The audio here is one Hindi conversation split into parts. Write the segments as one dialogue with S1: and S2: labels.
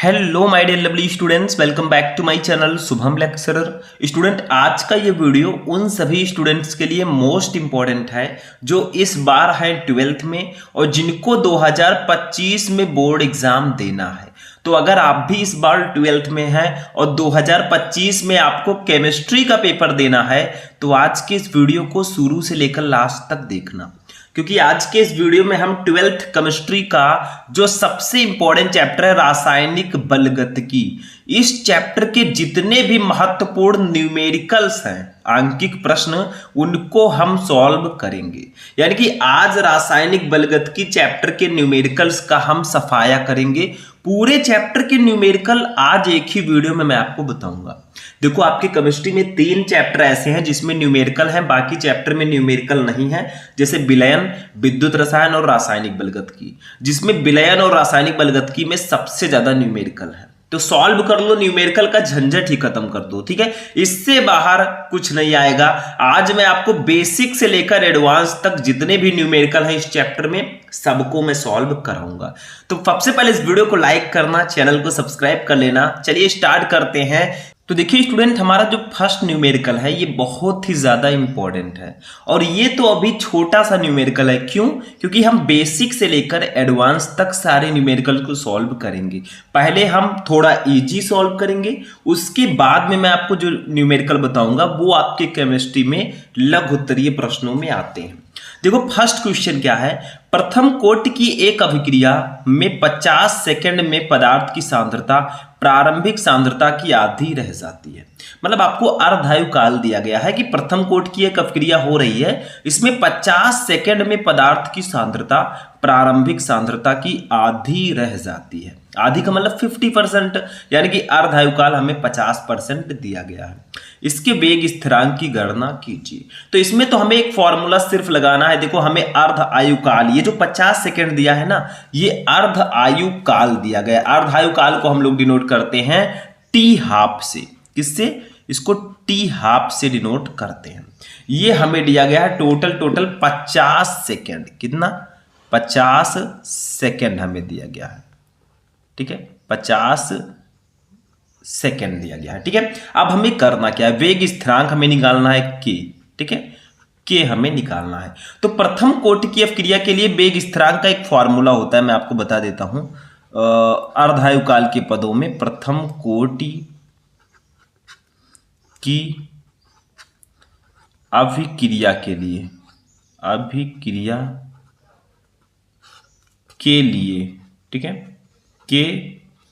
S1: Hello my dear lovely students, welcome back to my channel Shubham lecturer. Student, आज का ये वीडियो उन सभी स्टूडेंट्स के लिए मोस्ट इंपॉर्टेंट है जो इस बार हैं 12th में और जिनको 2025 में बोर्ड एग्जाम देना है। तो अगर आप भी इस बार 12th में हैं और 2025 में आपको केमिस्ट्री का पेपर देना है तो आज के इस वीडियो को शुरू से लेकर लास्ट तक देखना, क्योंकि आज के इस वीडियो में हम 12th केमिस्ट्री का जो सबसे इंपॉर्टेंट चैप्टर है रासायनिक बलगतिकी, इस चैप्टर के जितने भी महत्वपूर्ण न्यूमेरिकल्स हैं, आंकिक प्रश्न, उनको हम सॉल्व करेंगे। यानी कि आज रासायनिक बलगतिकी चैप्टर के न्यूमेरिकल्स का हम सफाया करेंगे। पूरे चैप्टर के न्यूमेरिकल आज एक ही वीडियो में मैं आपको बताऊंगा। देखो, आपकी केमिस्ट्री में 3 चैप्टर ऐसे हैं जिसमें न्यूमेरिकल हैं, बाकी चैप्टर में न्यूमेरिकल नहीं है, जैसे विलयन, विद्युत रसायन और रासायनिक बलगतिकी, जिसमें विलयन और रासायनिक बलगतिकी में सबसे ज्यादा न्यूमेरिकल है। तो सॉल्व कर लो, न्यूमेरिकल का झंझट ही खत्म कर दो, ठीक है। इससे बाहर कुछ नहीं आएगा। आज मैं आपको बेसिक से लेकर एडवांस तक जितने भी न्यूमेरिकल हैं इस चैप्टर में सबको मैं सॉल्व कराऊंगा। तो सबसे पहले इस वीडियो को लाइक करना, चैनल को सब्सक्राइब कर लेना। चलिए स्टार्ट करते हैं। तो देखिए स्टूडेंट, हमारा जो फर्स्ट न्यूमेरिकल है ये बहुत ही ज्यादा इंपॉर्टेंट है और ये तो अभी छोटा सा न्यूमेरिकल है। क्यों? क्योंकि हम बेसिक से लेकर एडवांस तक सारे न्यूमेरिकल को सॉल्व करेंगे। पहले हम थोड़ा इजी सॉल्व करेंगे, उसके बाद में मैं आपको जो न्यूमेरिकल बताऊंगा वो आपके केमिस्ट्री में लघु उत्तरीय प्रश्नों में आते हैं। देखो, फर्स्ट क्वेश्चन क्या है। प्रथम कोटि की एक अभिक्रिया में 50 सेकंड में पदार्थ की सांद्रता प्रारंभिक सांद्रता की आधी रह जाती है। मतलब आपको अर्धायु काल दिया गया है कि प्रथम कोटि की एक अभिक्रिया हो रही है, इसमें 50 सेकंड में पदार्थ की सांद्रता प्रारंभिक सांद्रता की आधी रह जाती है। आधी का मतलब 50%, यानी कि अर्धायु काल हमें 50% दिया गया है। इसके वेग स्थिरांक की गणना कीजिए। तो इसमें तो हमें एक फॉर्मूला सिर्फ लगाना है। देखो, हमें अर्ध आयु काल, ये जो 50 सेकंड दिया है ना, ये अर्ध आयु काल दिया गया। अर्ध आयु काल को हम लोग डिनोट करते हैं टी हाफ से। किससे? इसको टी हाफ से डिनोट करते हैं। ये हमें दिया गया है टोटल 50 सेकेंड। कितना? 50 सेकेंड हमें दिया गया है, ठीक है। 50 सेकेंड दिया गया है, ठीक है। अब हमें करना क्या है? वेग स्थिरांक हमें निकालना है के, ठीक है। के हमें निकालना है। तो प्रथम कोटि की अभिक्रिया के लिए वेग स्थिरांक का एक फॉर्मूला होता है, मैं आपको बता देता हूं। अर्धायु काल के पदों में प्रथम कोटि की अभिक्रिया के लिए, अभिक्रिया के लिए, ठीक है, के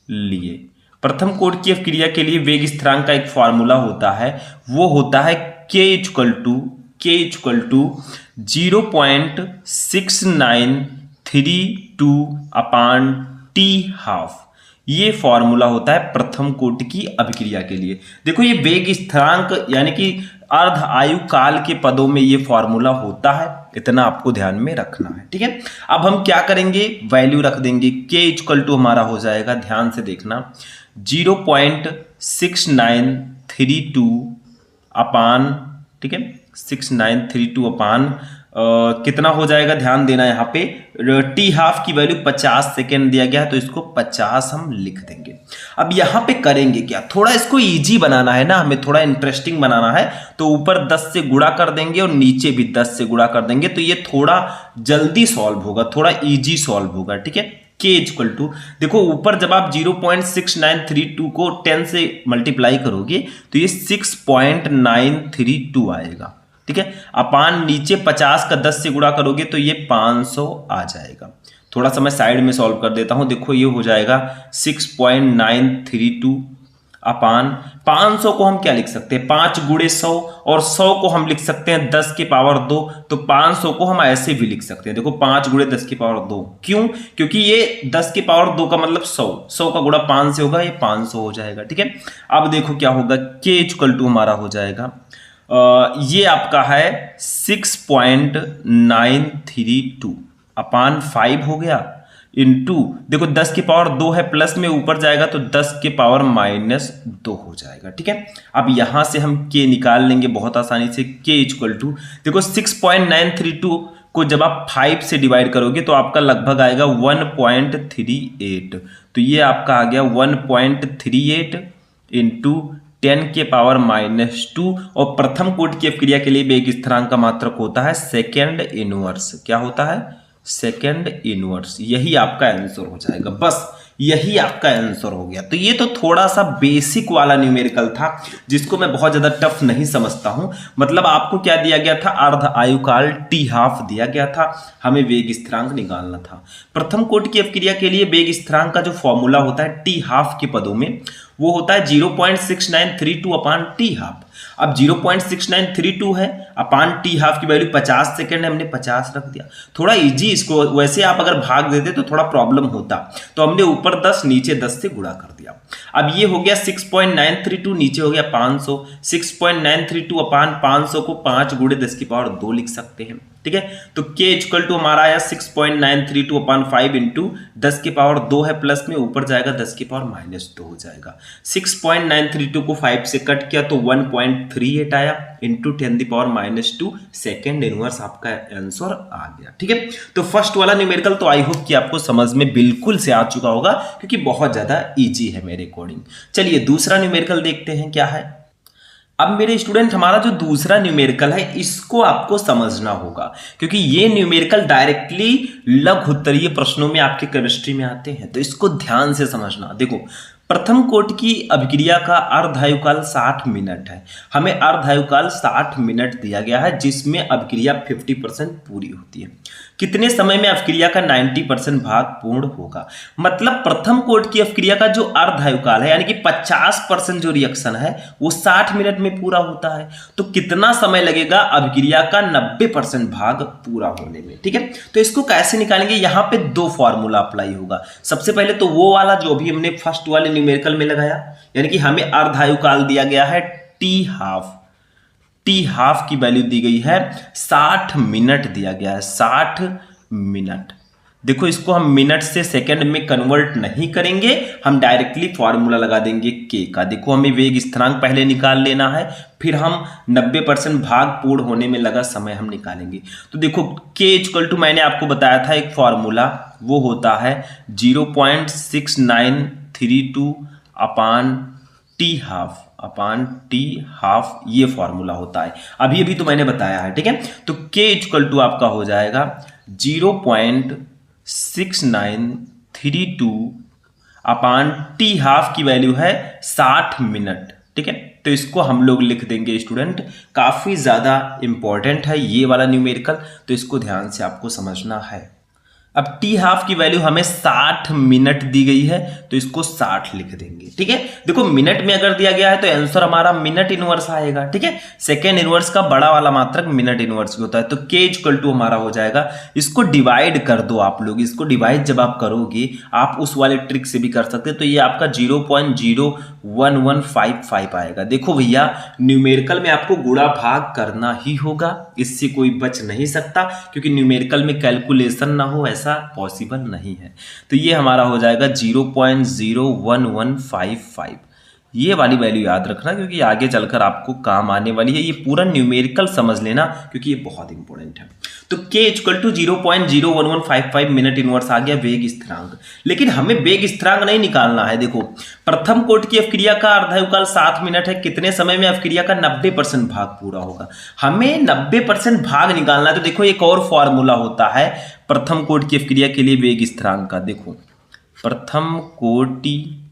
S1: लिए प्रथम कोटि की अभिक्रिया के लिए वेग स्थिरांक का एक फॉर्मूला होता है, वो होता है k equal to 0.6932 upon T half. ये फॉर्मूला होता है प्रथम कोटि की अभिक्रिया के लिए। देखो, ये वेग स्थिरांक यानी कि अर्ध आयु काल के पदों में ये फॉर्मूला होता है, इतना आपको ध्यान में रखना है, ठीक है। अब हम क्या करेंगे? वैल्यू रख देंगे। k इक्वल टू हमारा हो जाएगा, ध्यान से देखना, 0.6932 अपान, ठीक है, 6932 अपान कितना हो जाएगा? ध्यान देना, यहाँ पे टी हाफ की वैल्यू 50 सेकेंड दिया गया है तो इसको 50 हम लिख देंगे। अब यहाँ पे करेंगे क्या? थोड़ा इसको इजी बनाना है ना, हमें थोड़ा इंटरेस्टिंग बनाना है, तो ऊपर 10 से गुणा कर देंगे और नीचे भी 10 से गुणा कर देंगे, तो ये थोड़ा जल्दी सॉल्व होगा, थोड़ा इजी सॉल्व होगा, ठीक है। k इक्वल टू, देखो ऊपर जब आप 0.6932 को 10 से मल्टीप्लाई करोगे तो ये 6.932 आएगा, ठीक है। अपान नीचे 50 का 10 से गुणा करोगे तो ये 500 आ जाएगा। थोड़ा सा मैं साइड में सॉल्व कर देता हूं। देखो, ये हो जाएगा 6.932 अपान 500 को हम क्या लिख सकते हैं? 5 गुणे 100, और 100 को हम लिख सकते हैं 10 की पावर 2, तो 500 को हम ऐसे भी लिख सकते हैं। देखो, 5 गुणे 10 की पावर 2। क्यों? क्योंकि ये 10 की पावर 2 का मतलब 100 का गुणा 5 से होगा, ये 500 हो जाएगा, ठीक है। अब देखो क्या होगा, k इक्वल टू हमारा हो जाएगा, ये आपका है 6.932 अपान 5 हो गया, इंटू, देखो 10 की पावर 2 है, प्लस में ऊपर जाएगा तो 10 की पावर -2 हो जाएगा, ठीक है। अब यहां से हम k निकाल लेंगे बहुत आसानी से। k इक्वल टू, देखो 6.932 को जब आप 5 से डिवाइड करोगे तो आपका लगभग आएगा 1.38। तो ये आपका आ गया 1.38 इंटू 10⁻⁻2। और प्रथम कोटि की अपक्रिया के लिए वेग स्थिरांक का मात्रक होता है सेकेंड इनवर्स। क्या होता है? Second inverse. यही आपका आंसर हो जाएगा, बस यही आपका आंसर हो गया। तो ये तो थोड़ा सा बेसिक वाला न्यूमेरिकल था जिसको मैं बहुत ज्यादा टफ नहीं समझता हूं। मतलब आपको क्या दिया गया था? अर्ध आयुकाल t½ दिया गया था, हमें वेग स्थिरांक निकालना था। प्रथम कोटि की अपक्रिया के लिए वेग स्थिरांक का जो फॉर्मूला होता है t½ के पदों में, वो होता है 0.6932 अपान t½ अब 0.6932 है, अपान t½ की वैल्यू 50 सेकेंड है, हमने 50 रख दिया। थोड़ा इजी इसको, वैसे आप अगर भाग देते तो थोड़ा प्रॉब्लम होता, तो हमने ऊपर 10 नीचे 10 से गुणा कर दिया। अब ये हो गया 6.932, नीचे हो गया 500। 6.932 अपान 500 को 5 गुणे 10⁻² लिख सकते हैं, ठीक है। तो k इक्वल टू हमारा आया 6.932 अपान 5 इंटू 10⁻² है, प्लस में ऊपर जाएगा 10⁻⁻² हो जाएगा। 6.932 को 5 से कट किया तो 1.38 आया इंटू 10⁻⁻2 सेकेंड इनवर्स आपका आंसर आ गया, ठीक है। तो फर्स्ट वाला न्यूमेरिकल तो आई होप कि आपको समझ में बिल्कुल से आ चुका होगा, क्योंकि बहुत ज्यादा इजी है मेरे अकॉर्डिंग। चलिए दूसरा न्यूमेरिकल देखते हैं क्या है। अब मेरे स्टूडेंट, हमारा जो दूसरा न्यूमेरिकल है इसको आपको समझना होगा, क्योंकि ये न्यूमेरिकल डायरेक्टली लघु उत्तरीय प्रश्नों में आपके केमिस्ट्री में आते हैं, तो इसको ध्यान से समझना। देखो, प्रथम कोटि की अभिक्रिया का अर्धायुकाल 60 मिनट है। हमें अर्धायुकाल 60 मिनट दिया गया है, जिसमें अभिक्रिया 50% पूरी होती है। कितने समय में अभिक्रिया का 90% भाग पूर्ण होगा? मतलब प्रथम कोटि की अभिक्रिया का जो अर्धायुकाल है, यानी कि 50% जो रिएक्शन है वो 60 मिनट में पूरा होता है। तो कितना समय लगेगा अभिक्रिया का 90% भाग पूरा होने में, ठीक है। तो इसको कैसे निकालेंगे? यहाँ पे दो फॉर्मूला अप्लाई होगा। सबसे पहले तो वो वाला जो भी हमने फर्स्ट वाले न्यूमेरिकल में लगाया, यानी कि हमें अर्धायुकाल दिया गया है t½ की वैल्यू दी गई है 60 मिनट दिया गया है, 60 मिनट। देखो, इसको हम मिनट से सेकंड में कन्वर्ट नहीं करेंगे, हम डायरेक्टली फॉर्मूला लगा देंगे k का। देखो, हमें वेग स्थिरांक पहले निकाल लेना है, फिर हम 90% भाग पूर्ण होने में लगा समय हम निकालेंगे। तो देखो, k इक्वल टू मैंने आपको बताया था एक फॉर्मूला, वो होता है 0.6932 अपान t½ ये फॉर्मूला होता है। अभी अभी तो मैंने बताया है, ठीक है। तो k इक्वल टू आपका हो जाएगा 0.6932 अपान t½ की वैल्यू है 60 मिनट, ठीक है। तो इसको हम लोग लिख देंगे स्टूडेंट, काफी ज्यादा इंपॉर्टेंट है ये वाला न्यूमेरिकल, तो इसको ध्यान से आपको समझना है। अब t½ की वैल्यू हमें 60 मिनट दी गई है, तो इसको 60 लिख देंगे, ठीक है। देखो, मिनट में अगर दिया गया है तो आंसर हमारा मिनट इनवर्स आएगा, ठीक है। सेकेंड इनवर्स का बड़ा वाला मात्रक मिनट इनवर्स होता है। तो k इक्वल टू हमारा हो जाएगा, इसको डिवाइड कर दो आप लोग, इसको डिवाइड जब आप करोगे, आप उस वाले ट्रिक से भी कर सकते हैं, तो ये आपका 0.01155 आएगा। देखो भैया, न्यूमेरिकल में आपको गुणा भाग करना ही होगा, इससे कोई बच नहीं सकता, क्योंकि न्यूमेरिकल में कैलकुलेशन ना हो ऐसा पॉसिबल नहीं है। तो ये हमारा हो जाएगा 0.01155। ये वाली वैल्यू याद रखना, क्योंकि आगे चलकर आपको काम आने वाली है। ये पूरा न्यूमेरिकल समझ लेना, क्योंकि ये बहुत इंपॉर्टेंट है। तो k equal to 0.01155 minute inverse आ गया वेग स्थिरांक। लेकिन हमें वेग स्थिरांक नहीं निकालना है। देखो, प्रथम कोटि की अभिक्रिया का अर्धायुकाल 60 मिनट है, कितने समय में अभिक्रिया का 90% भाग पूरा होगा? हमें 90% भाग निकालना है। तो देखो, एक और फॉर्मूला होता है प्रथम कोटि की अभिक्रिया के लिए वेग स्थिरांक का। देखो, प्रथम कोटि,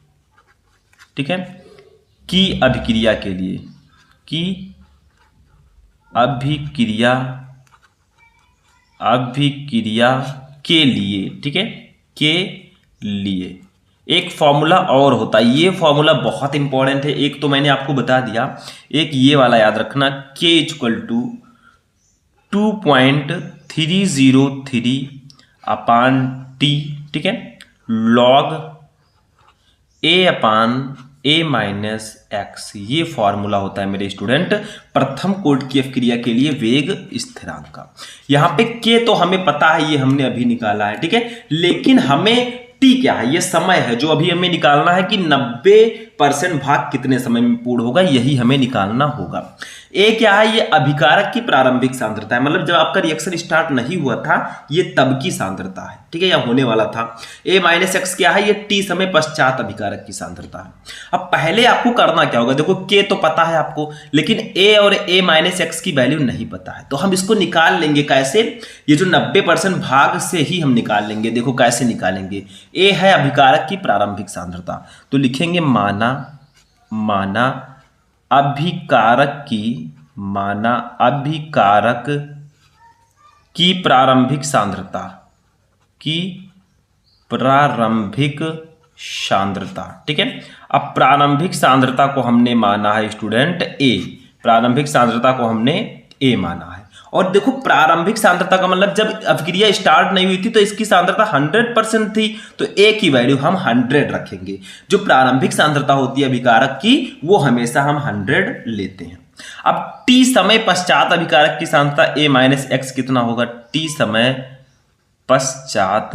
S1: ठीक है, की अभिक्रिया के लिए, की अभिक्रिया के लिए, ठीक है, के लिए एक फॉर्मूला और होता है। ये फॉर्मूला बहुत इंपॉर्टेंट है। एक तो मैंने आपको बता दिया, एक ये वाला याद रखना, k equal to 2.303 upon t, ठीक है, log a upon a minus X. ये फॉर्मूला होता है मेरे स्टूडेंट प्रथम कोटि की अभिक्रिया के लिए वेग स्थिरांक का। यहाँ पे k तो हमें पता है, ये हमने अभी निकाला है, ठीक है। लेकिन हमें t क्या है? ये समय है जो अभी हमें निकालना है कि 90% भाग कितने समय में पूर्ण होगा, यही हमें निकालना होगा। ए क्या है, ये अभिकारक की प्रारंभिक सांद्रता है, मतलब जब आपका रिएक्शन स्टार्ट नहीं हुआ था ये तब की सांद्रता है, ठीक है, या होने वाला था। ए माइनस एक्स क्या है, ये टी समय पश्चात अभिकारक की सांद्रता है। अब पहले आपको करना क्या होगा, देखो के तो पता है आपको, लेकिन ए और ए माइनस एक्स की वैल्यू नहीं पता है, तो हम इसको निकाल लेंगे कैसे, ये जो 90% भाग से ही हम निकाल लेंगे। देखो कैसे निकालेंगे, ए है अभिकारक की प्रारंभिक सांद्रता, तो लिखेंगे माना अभिकारक की प्रारंभिक सांद्रता, ठीक है। अब प्रारंभिक सांद्रता को हमने माना है स्टूडेंट ए, प्रारंभिक सांद्रता को हमने ए माना है। और देखो प्रारंभिक सांद्रता का मतलब जब अभिक्रिया स्टार्ट नहीं हुई थी तो इसकी सांद्रता 100% थी, तो ए की वैल्यू हम 100 रखेंगे। जो प्रारंभिक सांद्रता होती है अभिकारक की वो हमेशा हम 100 लेते हैं। अब टी समय पश्चात अभिकारक की सांद्रता ए माइनस एक्स कितना होगा, टी समय पश्चात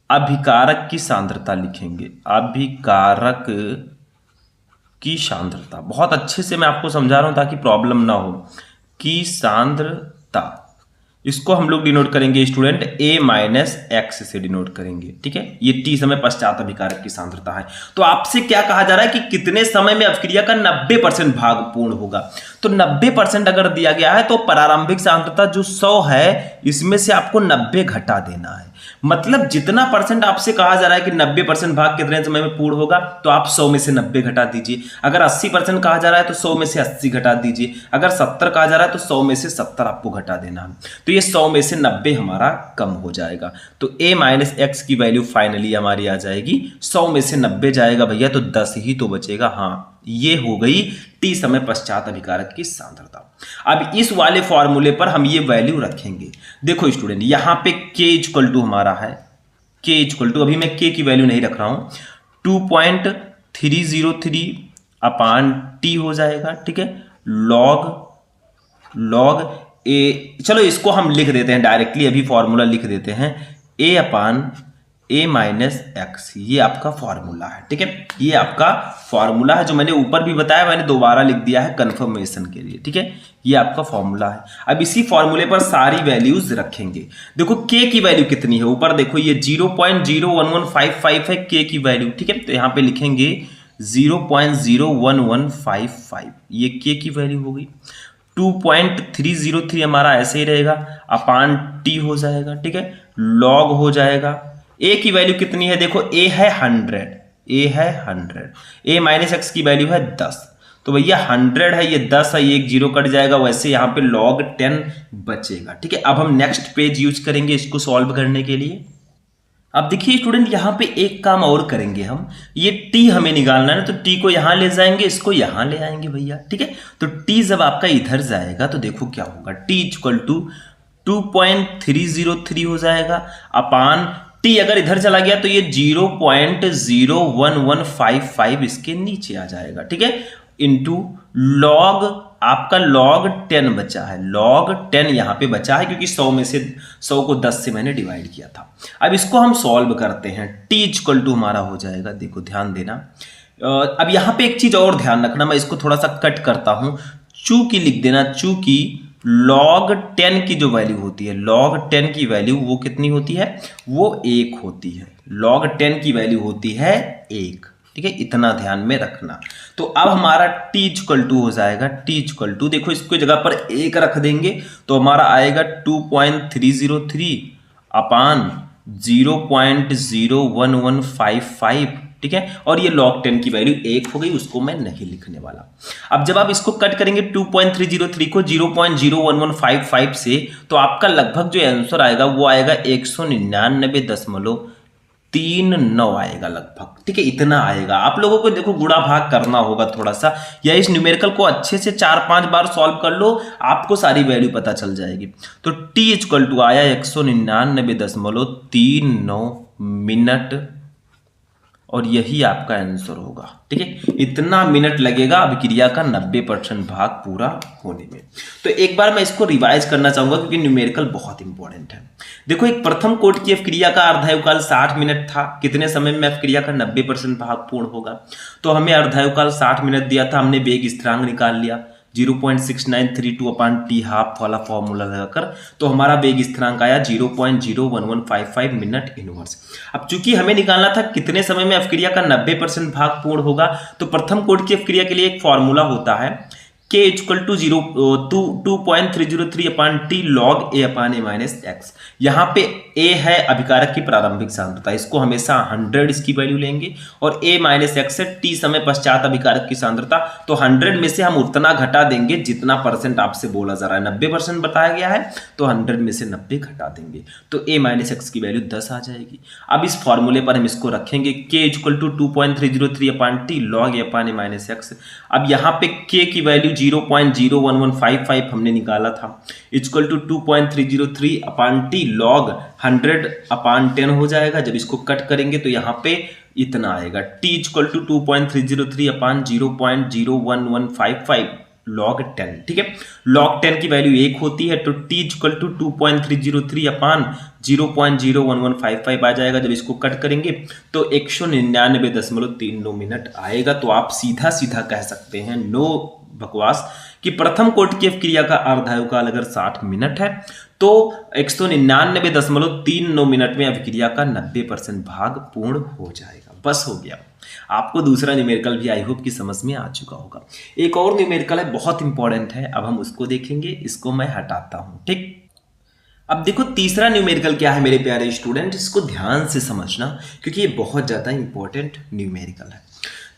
S1: अभिकारक की सांद्रता लिखेंगे, अभिकारक की सांद्रता। बहुत अच्छे से मैं आपको समझा रहा हूं ताकि प्रॉब्लम ना हो, की सांद्रता, इसको हम लोग डिनोट करेंगे स्टूडेंट ए माइनस एक्स से डिनोट करेंगे, ठीक है। ये टी समय पश्चात अभिकारक की सांद्रता है। तो आपसे क्या कहा जा रहा है कि कितने समय में अभिक्रिया का 90% भाग पूर्ण होगा, तो 90% अगर दिया गया है तो प्रारंभिक सांद्रता जो 100 है इसमें से आपको 90 घटा देना है। मतलब जितना परसेंट आपसे कहा जा रहा है कि 90% भाग कितने समय में पूर्ण होगा, तो आप 100 में से 90 घटा दीजिए। अगर 80% कहा जा रहा है तो 100 में से 80 घटा दीजिए। अगर 70 कहा जा रहा है तो 100 में से 70 आपको घटा देना है। तो ये 100 में से 90 हमारा कम हो जाएगा, तो a माइनस एक्स की वैल्यू फाइनली हमारी आ जाएगी 100 में से 90 जाएगा भैया तो 10 ही तो बचेगा। हाँ, ये हो गई टी समय पश्चात अभिकारक की सांद्रता। अब इस वाले फॉर्मूले पर हम ये वैल्यू रखेंगे। देखो स्टूडेंट, यहां पे k इक्वल टू हमारा है, k इक्वल टू, अभी मैं k की वैल्यू नहीं रख रहा हूं, 2.303 अपान टी हो जाएगा, ठीक है, लॉग ए, चलो इसको हम लिख देते हैं डायरेक्टली, अभी फॉर्मूला लिख देते हैं, a upon A minus X, ये आपका फॉर्मूला है, ठीक है। ये आपका फॉर्मूला है जो मैंने ऊपर भी बताया, मैंने दोबारा लिख दिया है कंफर्मेशन के लिए, ठीक है। ये आपका फॉर्मूला है। अब इसी फॉर्मूले पर सारी वैल्यूज रखेंगे। देखो के की वैल्यू कितनी है, ऊपर देखो ये 0.01155 है के की वैल्यू, ठीक है। तो यहाँ पे लिखेंगे 0.01155, ये के की वैल्यू हो गई। 2.303 हमारा ऐसे ही रहेगा, अपान टी हो जाएगा, ठीक है, लॉग हो जाएगा। ए की वैल्यू कितनी है, देखो ए है 100, ए माइनस एक्स की वैल्यू है 10, तो भैया 100 है, ये 10 है, ये एक जीरो कट जाएगा, वैसे यहाँ पे log 10 बचेगा, ठीक है। अब हम नेक्स्ट पेज यूज करेंगे इसको सॉल्व करने के लिए। अब देखिए स्टूडेंट, यहाँ पे एक काम और करेंगे हम, ये t हमें निकालना है, तो t को यहां ले जाएंगे, इसको यहां ले आएंगे भैया, ठीक है। तो t जब आपका इधर जाएगा तो देखो क्या होगा, t इक्वल टू 2.303 हो जाएगा, अपान टी अगर इधर चला गया तो ये 0.01155 इसके नीचे आ जाएगा, ठीक है, इंटू लॉग, आपका log 10 बचा है, log 10 यहां पे बचा है क्योंकि 100 में से 100 को 10 से मैंने डिवाइड किया था। अब इसको हम सॉल्व करते हैं, t इक्वल टू हमारा हो जाएगा, देखो ध्यान देना। अब यहां पे एक चीज और ध्यान रखना, मैं इसको थोड़ा सा कट करता हूं, चूंकि लिख देना, चूंकि log 10 की जो वैल्यू होती है, log 10 की वैल्यू वो कितनी होती है, वो 1 होती है, log 10 की वैल्यू होती है 1, ठीक है, इतना ध्यान में रखना। तो अब हमारा t इक्वल टू हो जाएगा, t इक्वल टू, देखो इसको जगह पर 1 रख देंगे तो हमारा आएगा 2.303 अपान 0.01155, ठीक है, और ये log 10 की वैल्यू 1 हो गई, उसको मैं नहीं लिखने वाला। अब जब आप इसको कट करेंगे 2.303 को 0.01155 से, तो आपका लगभग जो आंसर आएगा वो आएगा 199.39 आएगा लगभग, ठीक है, इतना आएगा। आप लोगों को देखो गुणा भाग करना होगा थोड़ा सा, या इस न्यूमेरिकल को अच्छे से 4-5 बार सॉल्व कर लो, आपको सारी वैल्यू पता चल जाएगी। तो t इक्वल टू आया 199.39 मिनट, और यही आपका आंसर होगा, ठीक है। इतना मिनट लगेगा अभिक्रिया का 90% भाग पूरा होने में। तो एक बार मैं इसको रिवाइज करना चाहूंगा क्योंकि न्यूमेरिकल बहुत इंपॉर्टेंट है। देखो, एक प्रथम कोटि की अभिक्रिया का अर्धायुकाल 60 मिनट था, कितने समय में अभिक्रिया का 90% भाग पूर्ण होगा, तो हमें अर्धायुकाल 60 मिनट दिया था, हमने वेग स्थिरांक निकाल लिया 0.6932 अपान टी हाफ वाला फॉर्मूला लगाकर, तो हमारा वेग स्थिरांक आया 0.01155 मिनट इनवर्स। अब चूंकि हमें निकालना था कितने समय में अवक्रिया का 90% भाग पूर्ण होगा, तो प्रथम कोटि की अवक्रिया के लिए एक फॉर्मूला होता है K equal to 2.303 upon T log A upon A minus X. यहाँ पे ए है अभिकारक की प्रारंभिक सांद्रता, इसको हमेशा 100 इसकी वैल्यू लेंगे, और ए माइनस एक्स है टी समय पश्चात अभिकारक की सांद्रता। तो 100 में से हम उतना घटा देंगे जितना परसेंट आपसे बोला जा रहा है, 90% बताया गया है, तो 100 में से 90 घटा देंगे, तो ए माइनस एक्स की वैल्यू 10 आ जाएगी। अब इस फॉर्मूले पर हम इसको रखेंगे K equal to 2.303 upon T log A upon A minus X. अब यहाँ पे K की वैल्यू 0.01155 हमने निकाला था, equal to 2.303 upon T log 100 upon 10 हो जाएगा। जब इसको कट करेंगे तो यहाँ पे इतना आएगा, T equal to 2.303 upon 0.01155 log 10। ठीक है, लॉग 10 की वैल्यू 1 होती है, तो T इक्वल टू 2.303 अपान 0.01155 आ जाएगा। जब इसको कट करेंगे तो 199.39 मिनट आएगा। तो आप सीधा सीधा कह सकते हैं, नो बकवास, कि प्रथम कोटि की अवक्रिया का अर्धायु काल अगर 60 मिनट है तो 199.39 मिनट में अवक्रिया का 90% भाग पूर्ण हो जाएगा। बस हो गया। आपको दूसरा न्यूमेरिकल भी आई होप कि समझ में आ चुका होगा। एक और न्यूमेरिकल है, बहुत इंपॉर्टेंट है, अब हम उसको देखेंगे। इसको मैं हटाता हूं। ठीक, अब देखो तीसरा न्यूमेरिकल क्या है मेरे प्यारे स्टूडेंट, इसको ध्यान से समझना क्योंकि ये बहुत ज्यादा इंपॉर्टेंट न्यूमेरिकल है।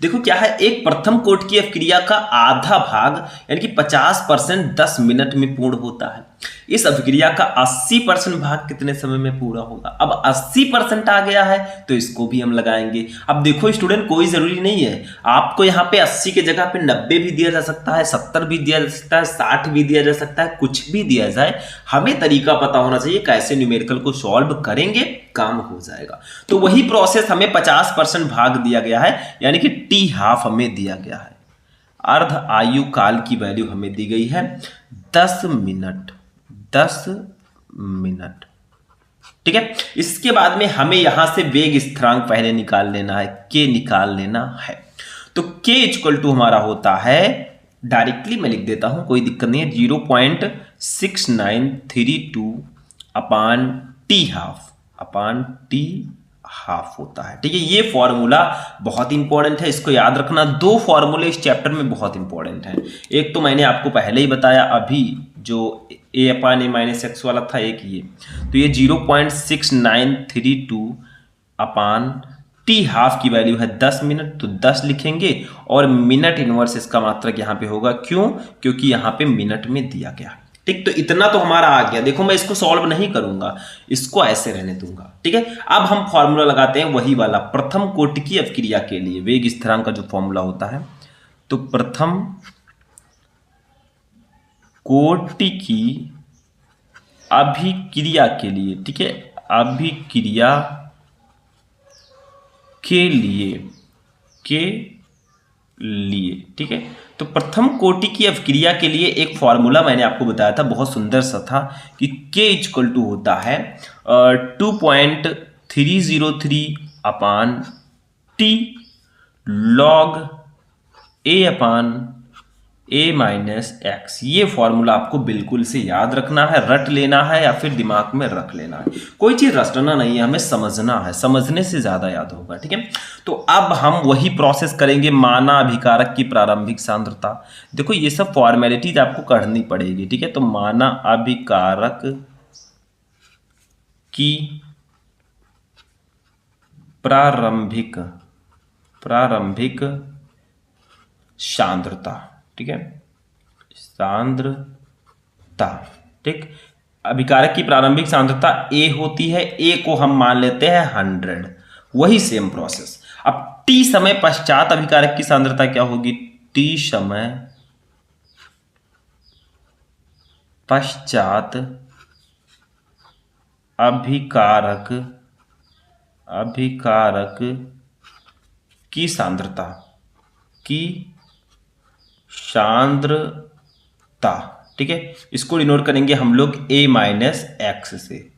S1: देखो क्या है, एक प्रथम कोटि की अवक्रिया का आधा भाग यानी कि 50% 10 मिनट में पूर्ण होता है। इस अवक्रिया का 80% भाग कितने समय में पूरा होगा। अब 80% आ गया है तो इसको भी हम लगाएंगे। अब देखो स्टूडेंट, कोई जरूरी नहीं है, आपको यहाँ पे 80 की जगह पे 90 भी दिया जा सकता है, 70 भी दिया जा सकता है, 60 भी दिया जा सकता है, कुछ भी दिया जाए। हमें तरीका पता होना चाहिए कैसे न्यूमेरिकल को सॉल्व करेंगे, काम हो जाएगा। तो वही प्रोसेस हमें 50% भाग दिया गया है, यानी कि टी हाफ हमें दिया गया है। अर्ध आयु काल की वैल्यू हमें दी गई है 10 मिनट। 10 मिनट, ठीक है। इसके बाद में हमें यहां से वेग स्थिरांक पहले निकाल लेना है, के निकाल लेना है। तो के इक्वल टू हमारा होता है, डायरेक्टली मैं लिख देता हूं, कोई दिक्कत नहीं है, 0.6932 अपान टी हाफ, अपान टी हाफ होता है। ठीक है, ये फॉर्मूला बहुत इंपॉर्टेंट है, इसको याद रखना। दो फॉर्मूले इस चैप्टर में बहुत इंपॉर्टेंट हैं। एक तो मैंने आपको पहले ही बताया अभी, जो ए अपान ए माइनस एक्स वाला था, एक ये, तो ये 0.6932 अपान टी हाफ की वैल्यू है 10 मिनट, तो 10 लिखेंगे और मिनट इनवर्स इसका मात्रक यहाँ पे होगा। क्यों? क्योंकि यहाँ पे मिनट में दिया गया। ठीक, तो इतना तो हमारा आ गया। देखो मैं इसको सॉल्व नहीं करूंगा, इसको ऐसे रहने दूंगा। ठीक है, अब हम फॉर्मूला लगाते हैं वही वाला प्रथम कोटि की अवक्रिया के लिए, वेग स्थिरांक का जो फॉर्मूला होता है। तो प्रथम कोटि की अभिक्रिया के लिए, ठीक है, अभिक्रिया के लिए ठीक है, तो प्रथम कोटि की अवक्रिया के लिए एक फॉर्मूला मैंने आपको बताया था, बहुत सुंदर सा था, कि K इक्वल टू होता है 2.303 upon T log A upon A minus X. ये फॉर्मूला आपको बिल्कुल से याद रखना है, रट लेना है या फिर दिमाग में रख लेना है। कोई चीज रटना नहीं है, हमें समझना है, समझने से ज्यादा याद होगा। ठीक है, तो अब हम वही प्रोसेस करेंगे, माना अभिकारक की प्रारंभिक सांद्रता। देखो ये सब फॉर्मेलिटीज आपको करनी पड़ेगी। ठीक है, तो माना अभिकारक की प्रारंभिक सांद्रता, ठीक है, सांद्रता। ठीक, अभिकारक की प्रारंभिक सांद्रता A होती है, A को हम मान लेते हैं 100। वही सेम प्रोसेस। अब T समय पश्चात अभिकारक की सांद्रता क्या होगी? T समय पश्चात अभिकारक की सांद्रता ठीक है, इसको डिनोट करेंगे हम लोग A माइनस एक्स से।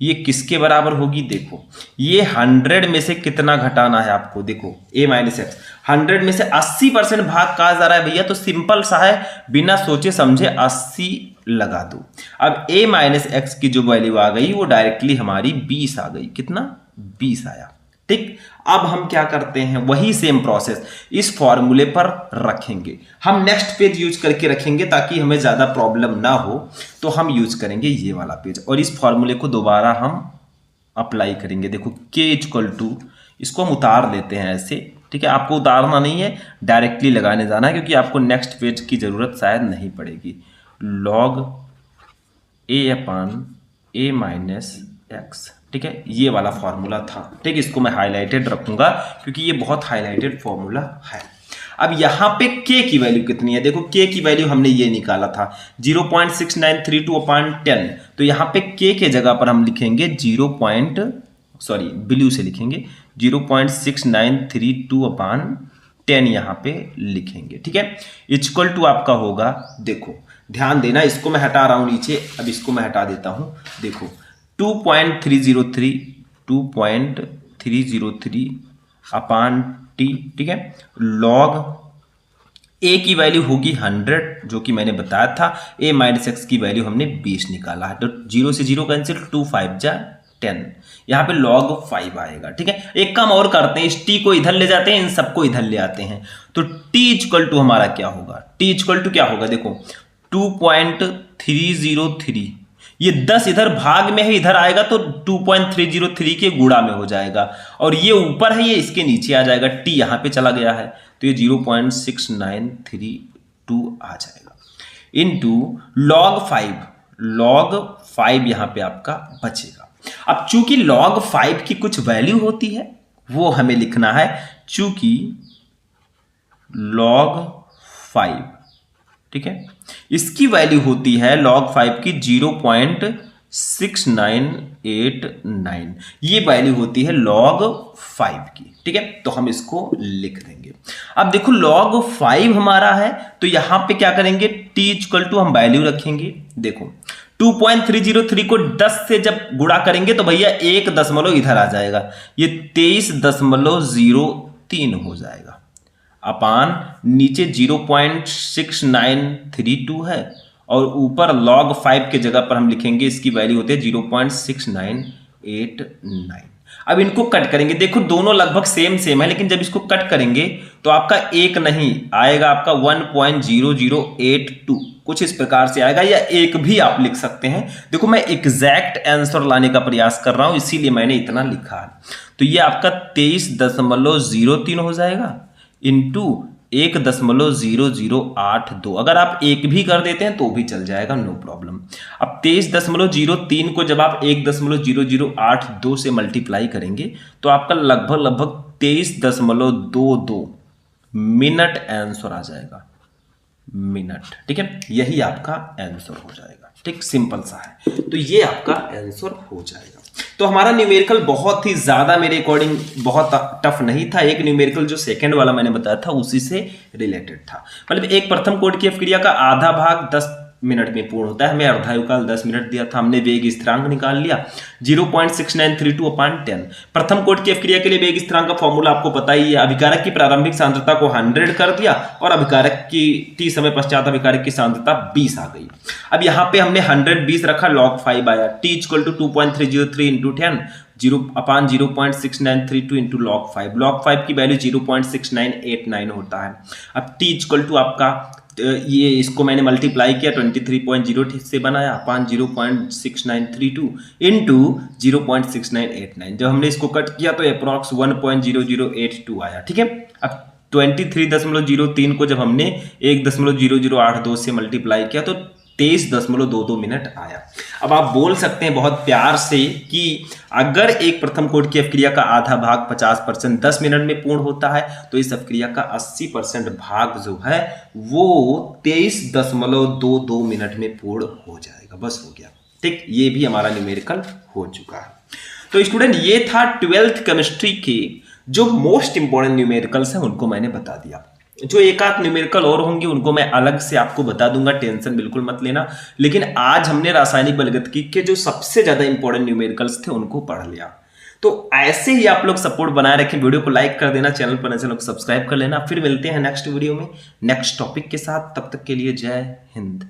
S1: ये किसके बराबर होगी? देखो ये 100 में से कितना घटाना है आपको, देखो A माइनस एक्स। 100 में से 80% भाग कहा जा रहा है भैया, तो सिंपल सा है, बिना सोचे समझे 80 लगा दो। अब a माइनस एक्स की जो वैल्यू आ गई वो डायरेक्टली हमारी 20 आ गई। कितना? 20 आया। ठीक, अब हम क्या करते हैं, वही सेम प्रोसेस इस फॉर्मूले पर रखेंगे। हम नेक्स्ट पेज यूज करके रखेंगे ताकि हमें ज्यादा प्रॉब्लम ना हो, तो हम यूज करेंगे ये वाला पेज और इस फॉर्मूले को दोबारा हम अप्लाई करेंगे। देखो k इक्वल टू, इसको हम उतार लेते हैं ऐसे, ठीक है। आपको उतारना नहीं है, डायरेक्टली लगाने जाना है, क्योंकि आपको नेक्स्ट पेज की जरूरत शायद नहीं पड़ेगी। log a upon a minus x, ठीक है, ये वाला फॉर्मूला था। ठीक, इसको मैं हाईलाइटेड रखूंगा क्योंकि ये बहुत हाईलाइटेड फॉर्मूला है। अब यहां पे k की वैल्यू कितनी है? देखो k की वैल्यू हमने ये निकाला था 0.6932 अपान 10, तो यहां पे k के जगह पर हम लिखेंगे ब्लू से लिखेंगे 0.6932 अपान 10 यहां पे लिखेंगे। ठीक है, इक्वल टू आपका होगा, देखो ध्यान देना, इसको मैं हटा रहा हूं नीचे, अब इसको मैं हटा देता हूं। देखो 2.303 अपान टी, ठीक है, लॉग a की वैल्यू होगी 100 जो कि मैंने बताया था, a माइनस एक्स की वैल्यू हमने 20 निकाला है, तो 0 से 0 कैंसिल, 2 5 जा 10, यहाँ पे log 5 आएगा। ठीक है, एक काम और करते हैं, इस t को इधर ले जाते हैं, इन सबको इधर ले आते हैं, तो t इक्वल टू हमारा क्या होगा? t इक्वल टू क्या होगा? देखो 2.303, ये 10 इधर भाग में है, इधर आएगा तो 2.303 के गुणा में हो जाएगा, और ये ऊपर है, ये इसके नीचे आ जाएगा, t यहां पे चला गया है तो ये 0.6932 आ जाएगा इनटू log 5 यहां पे आपका बचेगा। अब चूंकि log 5 की कुछ वैल्यू होती है वो हमें लिखना है, चूंकि log 5, ठीक है, इसकी वैल्यू होती है log 5 की 0.6989, ये वैल्यू होती है log 5 की। ठीक है, तो हम इसको लिख देंगे। अब देखो log 5 हमारा है, तो यहां पे क्या करेंगे, t इक्वल टू हम वैल्यू रखेंगे। देखो 2.303 को 10 से जब गुणा करेंगे तो भैया 1 दशमलव इधर आ जाएगा, ये 23.03 हो जाएगा, अपान नीचे 0.6932 है, और ऊपर log 5 के जगह पर हम लिखेंगे, इसकी वैल्यू होती है 0.6989। अब इनको कट करेंगे, देखो दोनों लगभग सेम है, लेकिन जब इसको कट करेंगे तो आपका एक नहीं आएगा, आपका 1.0082 कुछ इस प्रकार से आएगा, या एक भी आप लिख सकते हैं। देखो मैं एग्जैक्ट आंसर लाने का प्रयास कर रहा हूं, इसीलिए मैंने इतना लिखा है। तो ये आपका 23.03 हो जाएगा इंटू 1.0082। अगर आप एक भी कर देते हैं तो भी चल जाएगा, नो प्रॉब्लम। अब 23.03 को जब आप 1.0082 से मल्टीप्लाई करेंगे तो आपका लगभग 23.22 मिनट आंसर आ जाएगा, मिनट। ठीक है, यही आपका आंसर हो जाएगा। ठीक, सिंपल सा है, तो ये आपका आंसर हो जाएगा। तो हमारा न्यूमेरिकल बहुत ही ज्यादा मेरे अकॉर्डिंग बहुत टफ नहीं था। एक न्यूमेरिकल जो सेकंड वाला मैंने बताया था उसी से रिलेटेड था। मतलब एक प्रथम कोटि की अपक्रिया का आधा भाग 10 मिनट में पूर्ण होता है, हमें अर्धायुकाल 10 मिनट दिया था, हमने वेग स्थिरांक निकाल लिया 0.6932 अपान 10। प्रथम कोटि की अपक्रिया के लिए वेग स्थिरांक का फॉर्मूला आपको पता ही है, अभिकारक की प्रारंभिक सांद्रता को 100 कर दिया और अभिकारक की t समय पश्चात अभिकारक की सांद्रता 20 आ गई। अब यहाँ पे हमने 120 रखा, log 5 आया, t equal to 2.303 into 10 0.6932 into log 5। log 5 की वैल्यू 0.6989 होता है। अब t इक्वल टू आपका ये इसको मैंने मल्टीप्लाई किया 23.0 से बनाया, अपान 0.6932 इंटू 0.6989। जब हमने इसको कट किया तो अप्रॉक्स 1.0082 आया। ठीक है, अब 23.03 को जब हमने 1.0082 से मल्टीप्लाई किया तो 23.22 मिनट आया। अब आप बोल सकते हैं बहुत प्यार से कि अगर एक प्रथम कोटि की अपक्रिया का आधा भाग 50% 10 मिनट में पूर्ण होता है तो इस अपक्रिया का 80% भाग जो है वो 23.22 मिनट में पूर्ण हो जाएगा। बस हो गया। ठीक, ये भी हमारा न्यूमेरिकल हो चुका है। तो स्टूडेंट ये था 12th केमिस्ट्री के जो मोस्ट इंपॉर्टेंट न्यूमेरिकल्स हैं उनको मैंने बता दिया। जो एक आध न्यूमेरिकल और होंगे उनको मैं अलग से आपको बता दूंगा, टेंशन बिल्कुल मत लेना। लेकिन आज हमने रासायनिक बलगतिकी के जो सबसे ज्यादा इंपॉर्टेंट न्यूमेरिकल्स थे उनको पढ़ लिया। तो ऐसे ही आप लोग सपोर्ट बनाए रखें, वीडियो को लाइक कर देना, चैनल पर चैनल को सब्सक्राइब कर लेना। फिर मिलते हैं नेक्स्ट वीडियो में नेक्स्ट टॉपिक के साथ, तब तक के लिए जय हिंद।